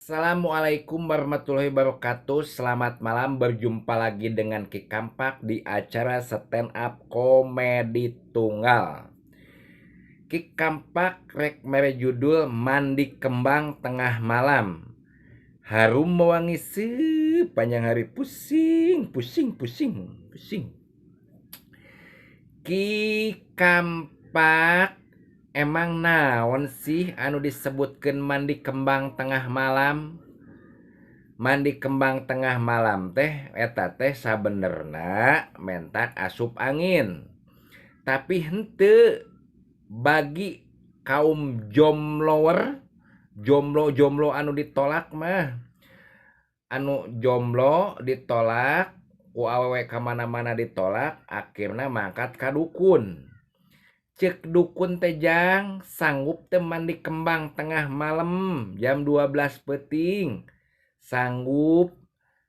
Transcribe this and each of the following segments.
Assalamualaikum warahmatullahi wabarakatuh. Selamat malam, berjumpa lagi dengan Ki Kampak di acara stand up komedi tunggal. Ki Kampak rek mere judul Mandi Kembang Tengah Malam. Harum mewangi sepanjang hari, pusing, pusing, pusing, pusing. Ki Kampak, emang naon sih anu disebutkeun mandi kembang tengah malam? Mandi kembang tengah malam teh eta teh sabenerna mentak asup angin. Tapi henteu bagi kaum jomblower, jomblo-jomblo anu ditolak mah. Anu jomblo ditolak, ku awewe ka mana-mana ditolak, akhirna mangkat ka dukun. Cek dukun teh jang sanggup teh mandi kembang tengah malam jam 12 peuting. Sanggup.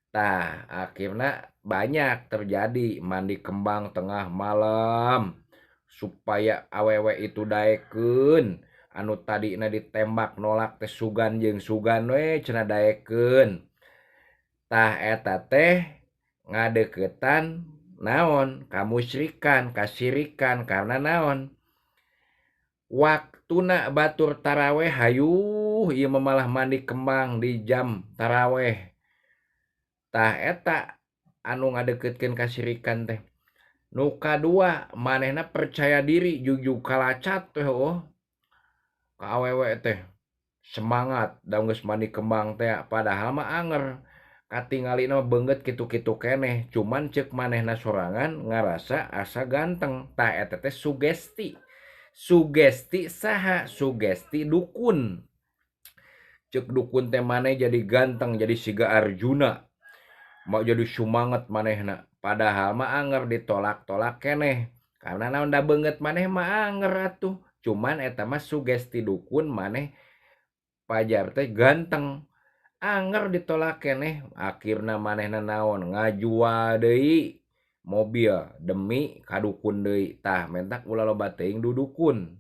Tah, akhirnya banyak terjadi mandi kembang tengah malam supaya awewe itu daekeun anu tadina ditembak nolak teh sugan jeung sugan we cenah daekeun. Tah eta teh ngadeuketan naon kamusyrikan, kasirikan karena naon? Waktuna batur taraweh hayuh ieu malah mandi kembang di jam taraweh. Tah eta anu ngadeukeutkeun kasirikan teh. Nu kadua manehna percaya diri jugjug kalacat teh ka awewe teh. Semangat da geus mandi kembang teh padahal mah anger. Katingalina mah beungeut kitu-kitu keneh, cuman ceuk manehna sorangan ngarasa asa ganteng. Tah eta teh sugesti. Sugesti saha? Sugesti dukun. Ceuk dukun teh maneh jadi ganteng, jadi siga Arjuna. Mau jadi sumanget manehna. Padahal mah anger ditolak-tolak keneh. Karena naon da beungeut maneh mah anger atuh. Cuman eta mah sugesti dukun maneh pajar teh ganteng. Anger ditolak keneh, akhirna manehna naon? Ngajual deui mobil demi kadukun deui. Tah mentak ulah loba teuing dudukun.